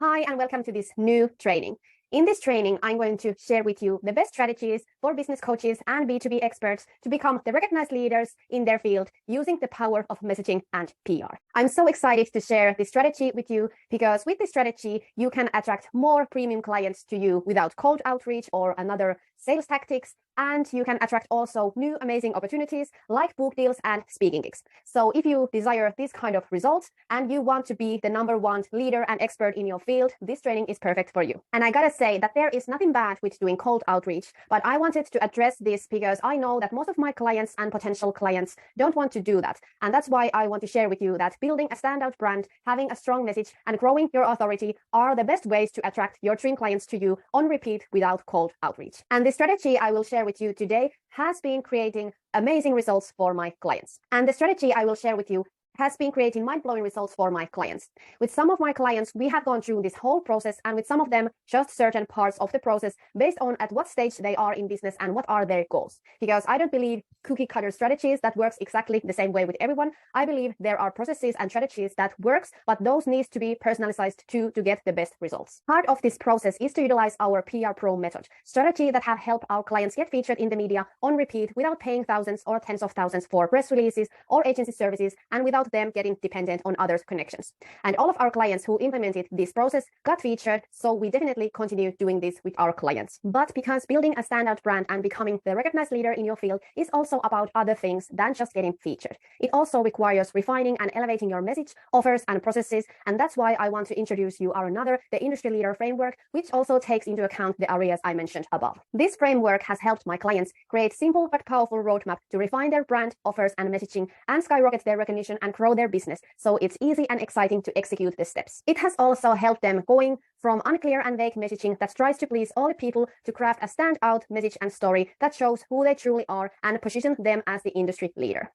Hi, and welcome to this new training. In this training, I'm going to share with you the best strategies for business coaches and B2B experts to become the recognized leaders in their field using the power of messaging and PR. I'm so excited to share this strategy with you because with this strategy, you can attract more premium clients to you without cold outreach or another sales tactics, and you can attract also new amazing opportunities like book deals and speaking gigs. So if you desire these kind of results and you want to be the #1 leader and expert in your field, this training is perfect for you. And I gotta say that there is nothing bad with doing cold outreach, but I wanted to address this because I know that most of my clients and potential clients don't want to do that. And that's why I want to share with you that building a standout brand, having a strong message, and growing your authority are the best ways to attract your dream clients to you on repeat without cold outreach. And the strategy I will share with you today has been creating amazing results for my clients. And the strategy I will share with you has been creating mind-blowing results for my clients. With some of my clients, we have gone through this whole process, and with some of them, just certain parts of the process based on at what stage they are in business and what are their goals. Because I don't believe cookie cutter strategies that works exactly the same way with everyone. I believe there are processes and strategies that works, but those needs to be personalized to get the best results. Part of this process is to utilize our PR Pro method, strategy that have helped our clients get featured in the media on repeat without paying thousands or tens of thousands for press releases or agency services, and without them getting dependent on others' connections. And all of our clients who implemented this process got featured, so we definitely continue doing this with our clients. But because building a standout brand and becoming the recognized leader in your field is also about other things than just getting featured. It also requires refining and elevating your message, offers, and processes, and that's why I want to introduce you the industry leader framework, which also takes into account the areas I mentioned above. This framework has helped my clients create simple but powerful roadmap to refine their brand, offers, and messaging, and skyrocket their recognition and grow their business, so it's easy and exciting to execute the steps. It has also helped them going from unclear and vague messaging that tries to please all the people to craft a standout message and story that shows who they truly are and position them as the industry leader.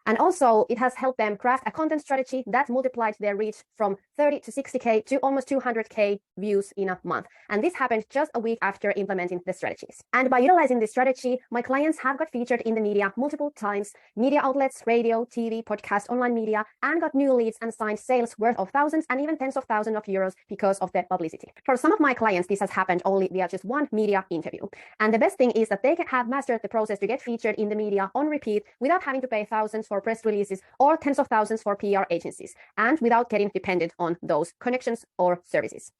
And also, it has helped them craft a content strategy that multiplied their reach from 30 to 60K to almost 200K views in a month. And this happened just a week after implementing the strategies. And by utilizing this strategy, my clients have got featured in the media multiple times, media outlets, radio, TV, podcast, online media, and got new leads and signed sales worth of thousands and even tens of thousands of euros because of the publicity. For some of my clients, this has happened only via just one media interview. And the best thing is that they have mastered the process to get featured in the media on repeat without having to pay thousands for press releases or tens of thousands for PR agencies, and without getting dependent on those connections or services.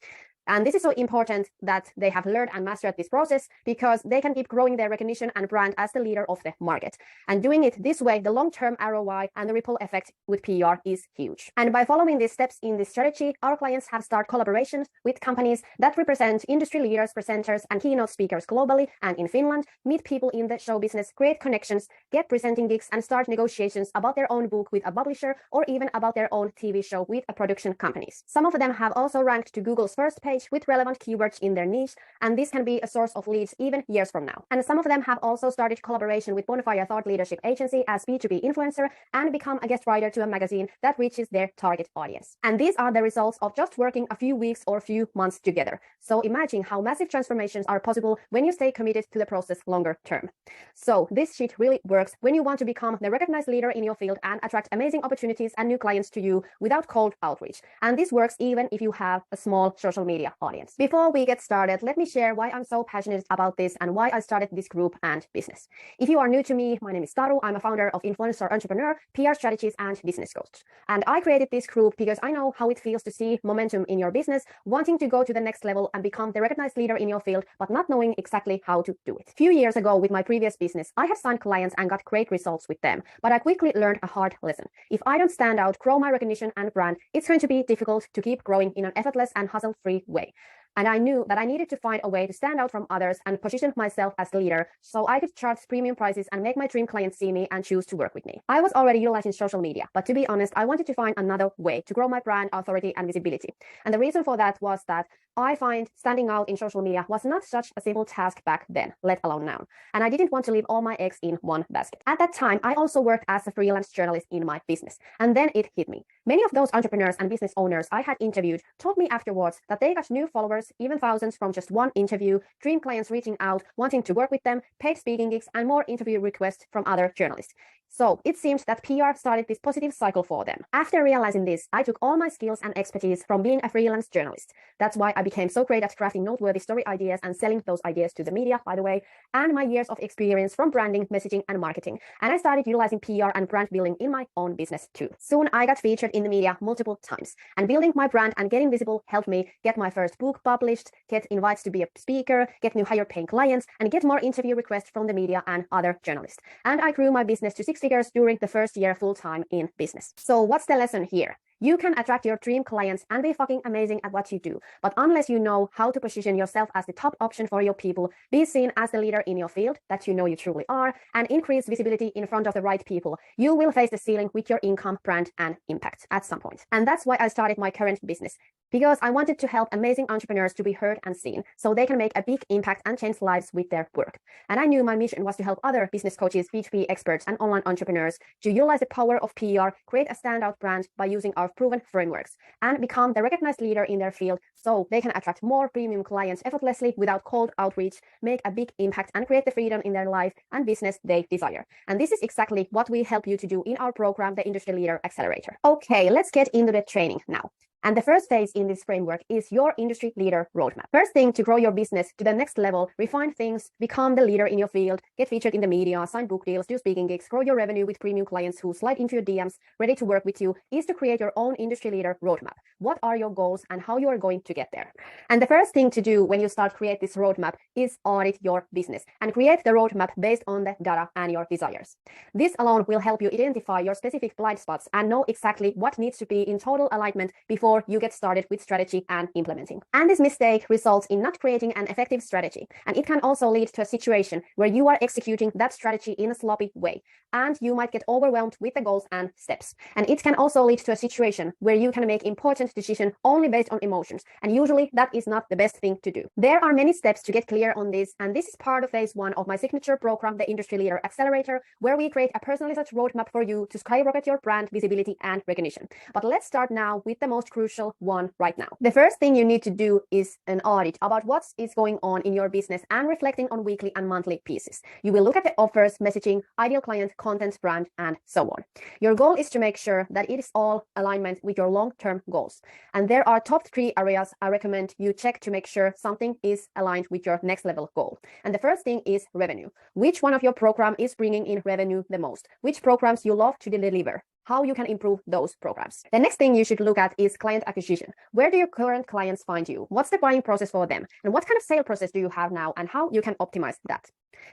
And this is so important that they have learned and mastered this process because they can keep growing their recognition and brand as the leader of the market. And doing it this way, the long-term ROI and the ripple effect with PR is huge. And by following these steps in this strategy, our clients have started collaborations with companies that represent industry leaders, presenters, and keynote speakers globally and in Finland, meet people in the show business, create connections, get presenting gigs, and start negotiations about their own book with a publisher or even about their own TV show with a production companies. Some of them have also ranked to Google's first page with relevant keywords in their niche, and this can be a source of leads even years from now. And some of them have also started collaboration with Bonfire Thought Leadership Agency as B2B influencer and become a guest writer to a magazine that reaches their target audience. And these are the results of just working a few weeks or few months together. So imagine how massive transformations are possible when you stay committed to the process longer term. So this shit really works when you want to become the recognized leader in your field and attract amazing opportunities and new clients to you without cold outreach. And this works even if you have a small social media audience. Before we get started, let me share why I'm so passionate about this and why I started this group and business. If you are new to me, my name is Taru. I'm a founder of Influencer Entrepreneur, PR Strategies, and Business Coach. And I created this group because I know how it feels to see momentum in your business, wanting to go to the next level and become the recognized leader in your field, but not knowing exactly how to do it. A few years ago with my previous business, I had signed clients and got great results with them, but I quickly learned a hard lesson. If I don't stand out, grow my recognition and brand, it's going to be difficult to keep growing in an effortless and hustle-free way. And I knew that I needed to find a way to stand out from others and position myself as the leader so I could charge premium prices and make my dream clients see me and choose to work with me. I was already utilizing social media, but to be honest, I wanted to find another way to grow my brand, authority, and visibility. And the reason for that was that I find standing out in social media was not such a simple task back then, let alone now. And I didn't want to leave all my eggs in one basket. At that time, I also worked as a freelance journalist in my business. And then it hit me. Many of those entrepreneurs and business owners I had interviewed told me afterwards that they got new followers hundreds, even thousands from just one interview, dream clients reaching out, wanting to work with them, paid speaking gigs, and more interview requests from other journalists. So it seems that PR started this positive cycle for them. After realizing this, I took all my skills and expertise from being a freelance journalist. That's why I became so great at crafting noteworthy story ideas and selling those ideas to the media, by the way, and my years of experience from branding, messaging, and marketing. And I started utilizing PR and brand building in my own business too. Soon I got featured in the media multiple times, and building my brand and getting visible helped me get my first book published, get invites to be a speaker, get new higher paying clients, and get more interview requests from the media and other journalists. And I grew my business to 6 figures during the first year full-time in business. So what's the lesson here? You can attract your dream clients and be fucking amazing at what you do. But unless you know how to position yourself as the top option for your people, be seen as the leader in your field that you know you truly are, and increase visibility in front of the right people, you will face the ceiling with your income, brand, and impact at some point. And that's why I started my current business, because I wanted to help amazing entrepreneurs to be heard and seen so they can make a big impact and change lives with their work. And I knew my mission was to help other business coaches, B2B experts, and online entrepreneurs to utilize the power of PR, create a standout brand by using our proven frameworks, and become the recognized leader in their field so they can attract more premium clients effortlessly without cold outreach, make a big impact, and create the freedom in their life and business they desire. And this is exactly what we help you to do in our program, the Industry Leader Accelerator. Okay, let's get into the training now. And the first phase in this framework is your industry leader roadmap. First thing, to grow your business to the next level, refine things, become the leader in your field, get featured in the media, sign book deals, do speaking gigs, grow your revenue with premium clients who slide into your DMs, ready to work with you, is to create your own industry leader roadmap. What are your goals and how you are going to get there? And the first thing to do when you start create this roadmap is audit your business and create the roadmap based on the data and your desires. This alone will help you identify your specific blind spots and know exactly what needs to be in total alignment before you get started with strategy and implementing. And this mistake results in not creating an effective strategy. And it can also lead to a situation where you are executing that strategy in a sloppy way, and you might get overwhelmed with the goals and steps. And it can also lead to a situation where you can make important decisions only based on emotions. And usually that is not the best thing to do. There are many steps to get clear on this. And this is part of phase 1 of my signature program, the Industry Leader Accelerator, where we create a personalized roadmap for you to skyrocket your brand visibility and recognition. But let's start now with the most crucial one right now. The first thing you need to do is an audit about what is going on in your business and reflecting on weekly and monthly pieces. You will look at the offers, messaging, ideal client, content, brand, and so on. Your goal is to make sure that it is all alignment with your long-term goals. And there are top 3 areas I recommend you check to make sure something is aligned with your next level goal. And the first thing is revenue. Which one of your program is bringing in revenue the most? Which programs you love to deliver? How you can improve those programs. The next thing you should look at is client acquisition. Where do your current clients find you? What's the buying process for them? And what kind of sale process do you have now and how you can optimize that?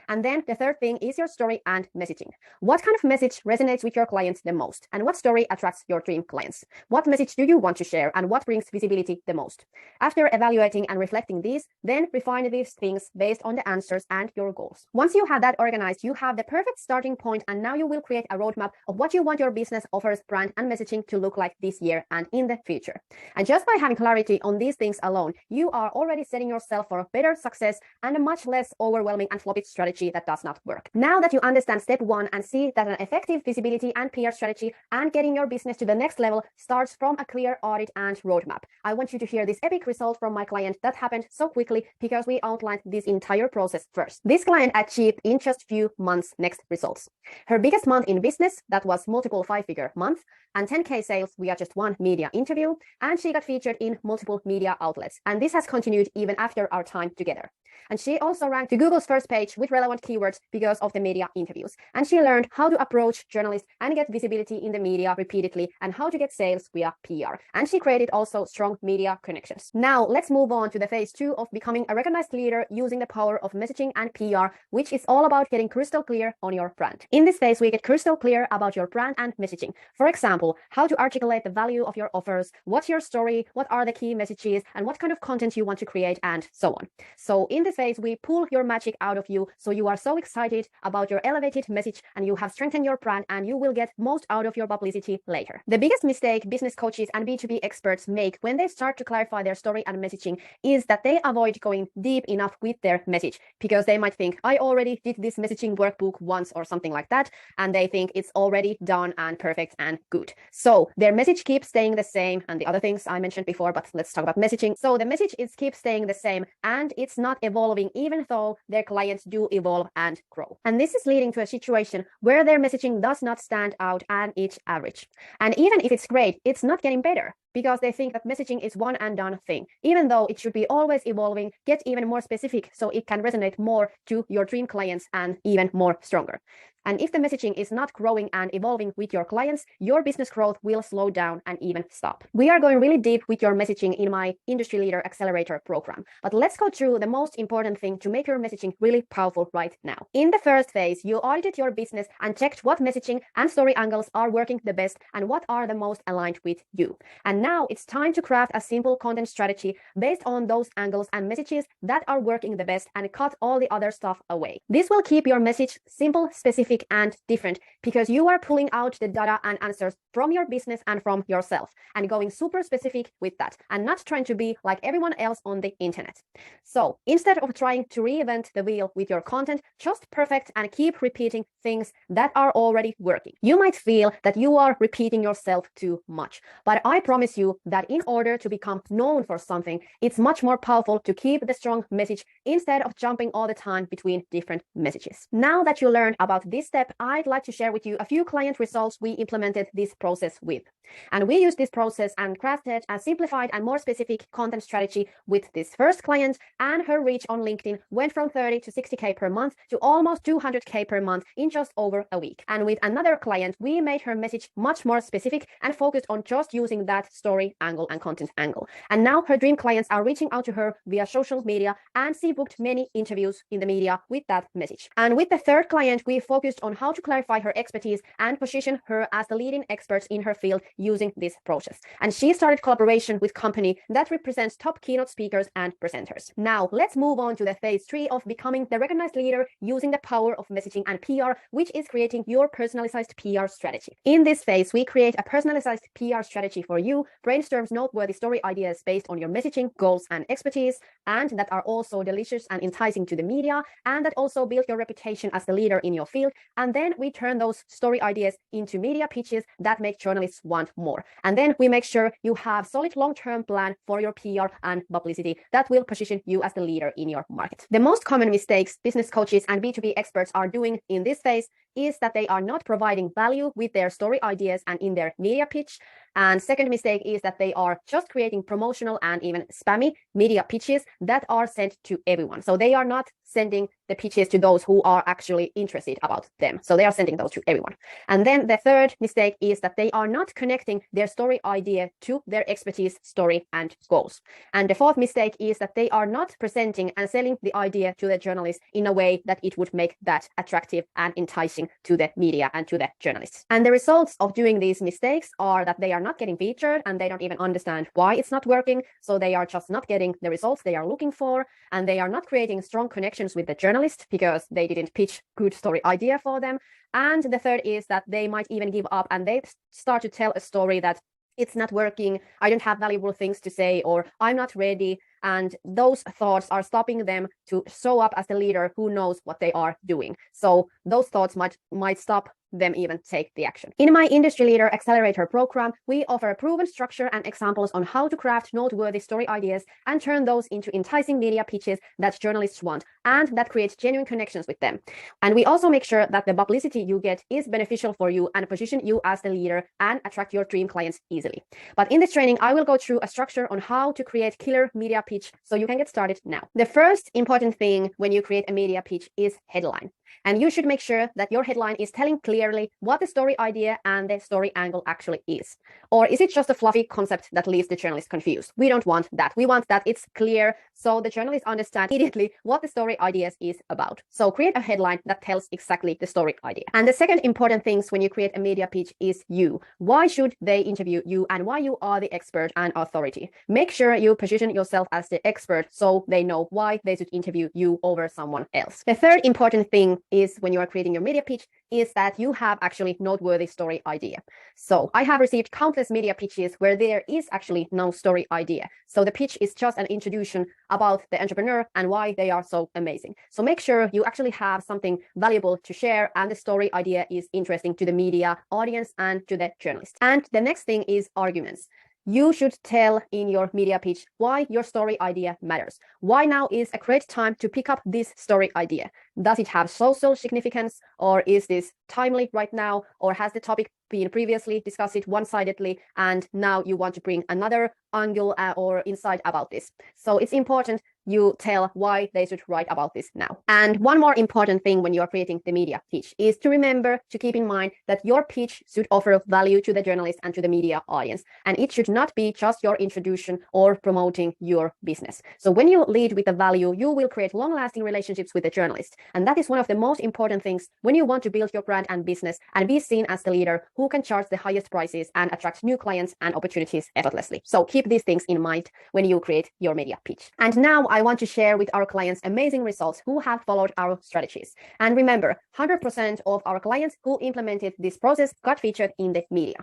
And then the third thing is your story and messaging. What kind of message resonates with your clients the most? And what story attracts your dream clients? What message do you want to share and what brings visibility the most? After evaluating and reflecting these, then refine these things based on the answers and your goals. Once you have that organized, you have the perfect starting point, and now you will create a roadmap of what you want your business, offers, brand, and messaging to look like this year and in the future. And just by having clarity on these things alone, you are already setting yourself for a better success and a much less overwhelming and floppy strategy that does not work. Now that you understand step 1 and see that an effective visibility and PR strategy and getting your business to the next level starts from a clear audit and roadmap, I want you to hear this epic result from my client that happened so quickly because we outlined this entire process first. This client achieved in just few months next results. Her biggest month in business, that was multiple 5-figure month, and 10K sales via just one media interview, and she got featured in multiple media outlets. And this has continued even after our time together. And she also ranked to Google's first page with relevant keywords because of the media interviews. And she learned how to approach journalists and get visibility in the media repeatedly and how to get sales via PR. And she created also strong media connections. Now let's move on to the phase 2 of becoming a recognized leader using the power of messaging and PR, which is all about getting crystal clear on your brand. In this phase, we get crystal clear about your brand and messaging. For example, how to articulate the value of your offers, what's your story, what are the key messages, and what kind of content you want to create, and so on. So in this phase, we pull your magic out of you, so you are so excited about your elevated message and you have strengthened your brand and you will get most out of your publicity later. The biggest mistake business coaches and B2B experts make when they start to clarify their story and messaging is that they avoid going deep enough with their message, because they might think, I already did this messaging workbook once or something like that, and they think it's already done and perfect and good. So their message keeps staying the same, and the other things I mentioned before, but let's talk about messaging. So the message is keeps staying the same and it's not evolving, even though their clients do evolve and grow. And this is leading to a situation where their messaging does not stand out and it's average. And even if it's great, it's not getting better, because they think that messaging is one and done thing, even though it should be always evolving, get even more specific so it can resonate more to your dream clients and even more stronger. And if the messaging is not growing and evolving with your clients, your business growth will slow down and even stop. We are going really deep with your messaging in my Industry Leader Accelerator program, but let's go through the most important thing to make your messaging really powerful right now. In the first phase, you audited your business and checked what messaging and story angles are working the best and what are the most aligned with you. And now it's time to craft a simple content strategy based on those angles and messages that are working the best and cut all the other stuff away. This will keep your message simple, specific, and different, because you are pulling out the data and answers from your business and from yourself and going super specific with that and not trying to be like everyone else on the internet. So instead of trying to reinvent the wheel with your content, just perfect and keep repeating things that are already working. You might feel that you are repeating yourself too much, but I promise you that in order to become known for something, it's much more powerful to keep the strong message instead of jumping all the time between different messages. Now that you learned about this step, I'd like to share with you a few client results we implemented this process with. And we used this process and crafted a simplified and more specific content strategy with this first client, and her reach on LinkedIn went from 30 to 60K per month to almost 200K per month in just over a week. And with another client, we made her message much more specific and focused on just using that story angle and content angle. And now her dream clients are reaching out to her via social media, and she booked many interviews in the media with that message. And with the third client, we focused on how to clarify her expertise and position her as the leading expert in her field using this process. And she started collaboration with company that represents top keynote speakers and presenters. Now let's move on to the phase 3 of becoming the recognized leader using the power of messaging and PR, which is creating your personalized PR strategy. In this phase, we create a personalized PR strategy for you, brainstorms noteworthy story ideas based on your messaging, goals, and expertise, and that are also delicious and enticing to the media, and that also build your reputation as the leader in your field. And then we turn those story ideas into media pitches that make journalists want more. And then we make sure you have solid long-term plan for your PR and publicity that will position you as the leader in your market. The most common mistakes business coaches and B2B experts are doing in this phase is that they are not providing value with their story ideas and in their media pitch. And second mistake is that they are just creating promotional and even spammy media pitches that are sent to everyone. So they are not sending the pitches to those who are actually interested about them. So they are sending those to everyone. And then the third mistake is that they are not connecting their story idea to their expertise, story, and goals. And the fourth mistake is that they are not presenting and selling the idea to the journalists in a way that it would make that attractive and enticing to the media and to the journalists. And the results of doing these mistakes are that they are not getting featured and they don't even understand why it's not working. So they are just not getting the results they are looking for, and they are not creating strong connections with the journalist because they didn't pitch good story idea for them. And the third is that they might even give up and they start to tell a story that it's not working, I don't have valuable things to say, or I'm not ready. And those thoughts are stopping them to show up as the leader who knows what they are doing. So those thoughts might stop them even take the action. In my Industry Leader Accelerator program, we offer a proven structure and examples on how to craft noteworthy story ideas and turn those into enticing media pitches that journalists want and that create genuine connections with them. And we also make sure that the publicity you get is beneficial for you and position you as the leader and attract your dream clients easily. But in this training, I will go through a structure on how to create killer media pitch so you can get started now. The first important thing when you create a media pitch is headline. And you should make sure that your headline is telling clearly what the story idea and the story angle actually is. Or is it just a fluffy concept that leaves the journalist confused? We don't want that. We want that it's clear so the journalists understand immediately what the story ideas is about. So create a headline that tells exactly the story idea. And the second important things when you create a media pitch is you. Why should they interview you and why you are the expert and authority? Make sure you position yourself as the expert so they know why they should interview you over someone else. The third important thing is when you are creating your media pitch is that you have actually noteworthy story idea. So I have received countless media pitches where there is actually no story idea. So the pitch is just an introduction about the entrepreneur and why they are so amazing. So make sure you actually have something valuable to share and the story idea is interesting to the media audience and to the journalist. And the next thing is arguments. You should tell in your media pitch why your story idea matters. Why now is a great time to pick up this story idea? Does it have social significance, or is this timely right now, or has the topic been previously discussed one-sidedly and now you want to bring another angle or insight about this? So it's important you tell why they should write about this now. And one more important thing when you're creating the media pitch is to remember to keep in mind that your pitch should offer value to the journalist and to the media audience. And it should not be just your introduction or promoting your business. So when you lead with the value, you will create long-lasting relationships with the journalist. And that is one of the most important things when you want to build your brand and business and be seen as the leader who can charge the highest prices and attract new clients and opportunities effortlessly. So keep these things in mind when you create your media pitch. And now I want to share with our clients amazing results who have followed our strategies. And remember, 100% of our clients who implemented this process got featured in the media.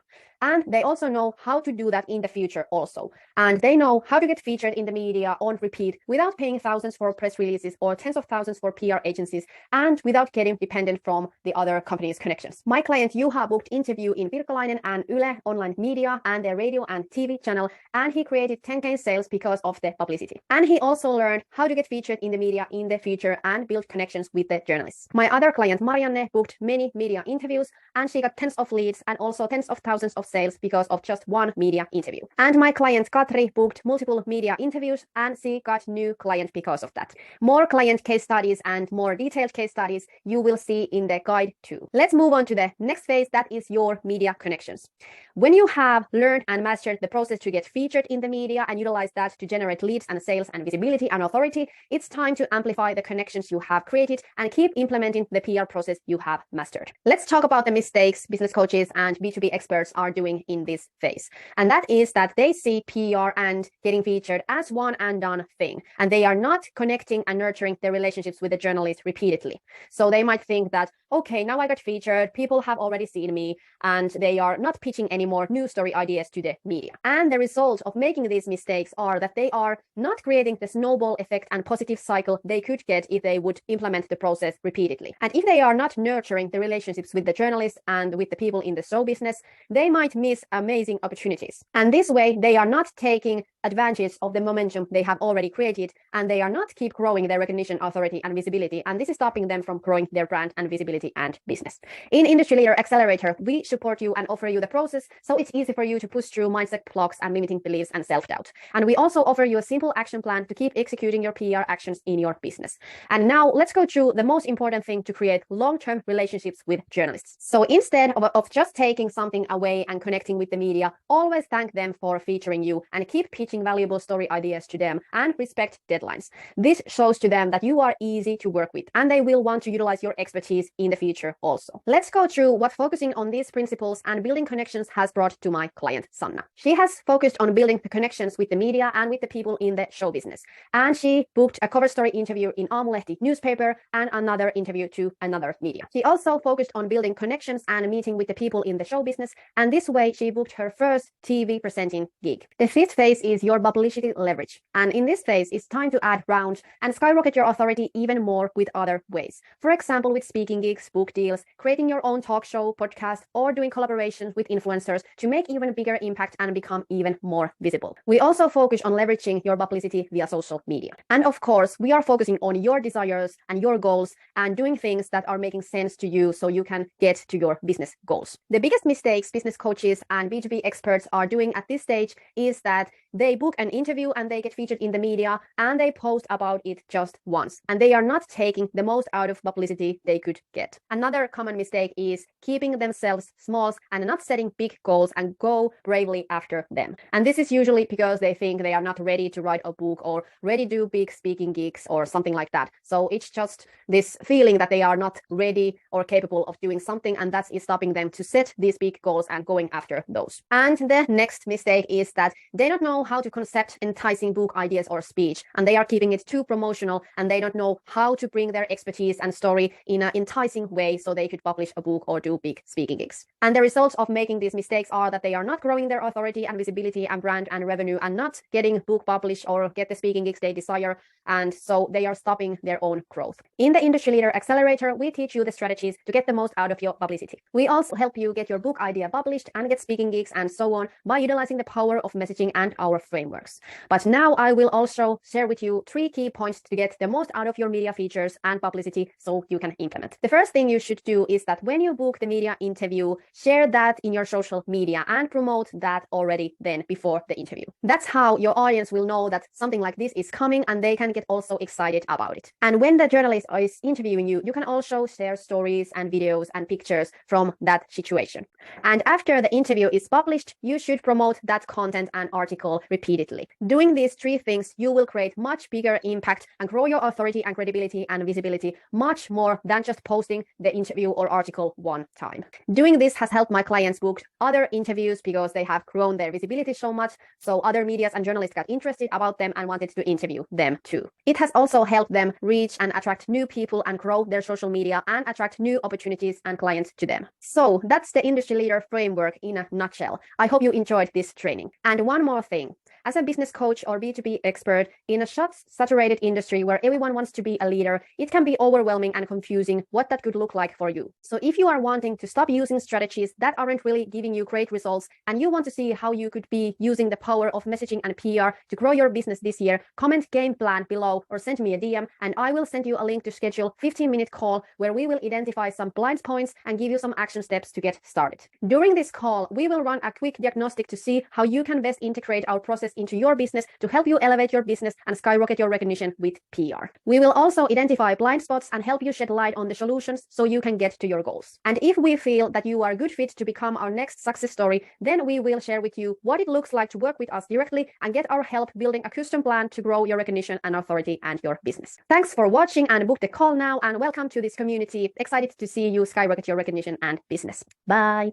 And they also know how to do that in the future also. And they know how to get featured in the media on repeat without paying thousands for press releases or tens of thousands for PR agencies and without getting dependent from the other company's connections. My client Juha booked interview in Virkalainen and Yle online media and their radio and TV channel, and he created 10K sales because of the publicity. And he also learned how to get featured in the media in the future and build connections with the journalists. My other client Marianne booked many media interviews and she got tens of leads and also tens of thousands of sales because of just one media interview. And my client Katri booked multiple media interviews and she got new clients because of that. More client case studies and more detailed case studies you will see in the guide too. Let's move on to the next phase, that is your media connections. When you have learned and mastered the process to get featured in the media and utilize that to generate leads and sales and visibility and authority, it's time to amplify the connections you have created and keep implementing the PR process you have mastered. Let's talk about the mistakes business coaches and B2B experts are doing in this phase. And that is that they see PR and getting featured as one and done thing. And they are not connecting and nurturing their relationships with the journalist repeatedly. So they might think that, okay, now I got featured, people have already seen me, and they are not pitching any more new story ideas to the media. And the result of making these mistakes are that they are not creating the snowball effect and positive cycle they could get if they would implement the process repeatedly. And if they are not nurturing the relationships with the journalists and with the people in the show business, they might miss amazing opportunities. And this way, they are not taking advantage of the momentum they have already created, and they are not keep growing their recognition, authority, and visibility. And this is stopping them from growing their brand and visibility and business. In Industry Leader Accelerator, we support you and offer you the process so it's easy for you to push through mindset blocks and limiting beliefs and self-doubt. And we also offer you a simple action plan to keep executing your PR actions in your business. And now let's go through the most important thing to create long-term relationships with journalists. So instead of just taking something away and connecting with the media, always thank them for featuring you and keep pitching valuable story ideas to them and respect deadlines. This shows to them that you are easy to work with and they will want to utilize your expertise in the future also. Let's go through what focusing on these principles and building connections has brought to my client Sanna. She has focused on building the connections with the media and with the people in the show business. And she booked a cover story interview in Aamulehti newspaper and another interview to another media. She also focused on building connections and meeting with the people in the show business. And this way she booked her first TV presenting gig. The fifth phase is your publicity leverage. And in this phase, it's time to add rounds and skyrocket your authority even more with other ways. For example, with speaking gigs, book deals, creating your own talk show, podcast, or doing collaborations with influencers to make even bigger impact and become even more visible. We also focus on leveraging your publicity via social media. And of course, we are focusing on your desires and your goals and doing things that are making sense to you so you can get to your business goals. The biggest mistakes business coaches and B2B experts are doing at this stage is that they book an interview and they get featured in the media and they post about it just once. And they are not taking the most out of publicity they could get. Another common mistake is keeping themselves small and not setting big goals and go bravely after them. And this is usually because they think they are not ready to write a book or ready to do big speaking gigs or something like that. So it's just this feeling that they are not ready or capable of doing something, and that is stopping them to set these big goals and going after those. And the next mistake is that they don't know how to concept enticing book ideas or speech, and they are keeping it too promotional, and they don't know how to bring their expertise and story in an enticing way so they could publish a book or do big speaking gigs. And the results of making these mistakes are that they are not growing their authority and visibility and brand and revenue and not getting book published or get the speaking gigs they desire, and so they are stopping their own growth. In the Industry Leader Accelerator, we teach you the strategies to get the most out of your publicity. We also help you get your book idea published and get speaking gigs and so on by utilizing the power of messaging and our frameworks. But now I will also share with you 3 key points to get the most out of your media features and publicity so you can implement. The first thing you should do is that when you book the media interview, share that in your social media and promote that already then before the interview. That's how your audience will know that something like this is coming and they can get also excited about it. And when the journalist is interviewing you, you can also share stories and videos and pictures from that situation. And after the interview is published, you should promote that content and article repeatedly. Doing these 3 things, you will create much bigger impact and grow your authority and credibility and visibility much more than just posting the interview or article one time. Doing this has helped my clients book other interviews because they have grown their visibility so much, so other medias and journalists got interested about them and wanted to interview them too. It has also helped them reach and attract new people and grow their social media and attract new opportunities and clients to them. So that's the Industry Leader Framework in a nutshell. I hope you enjoyed this training. And one more thing. As a business coach or B2B expert in a saturated industry where everyone wants to be a leader, it can be overwhelming and confusing what that could look like for you. So if you are wanting to stop using strategies that aren't really giving you great results and you want to see how you could be using the power of messaging and PR to grow your business this year, comment game plan below or send me a DM and I will send you a link to schedule a 15-minute call where we will identify some blind points and give you some action steps to get started. During this call, we will run a quick diagnostic to see how you can best integrate our process into your business to help you elevate your business and skyrocket your recognition with PR. We will also identify blind spots and help you shed light on the solutions so you can get to your goals. And if we feel that you are a good fit to become our next success story, then we will share with you what it looks like to work with us directly and get our help building a custom plan to grow your recognition and authority and your business. Thanks for watching and book the call now and welcome to this community. Excited to see you skyrocket your recognition and business. Bye.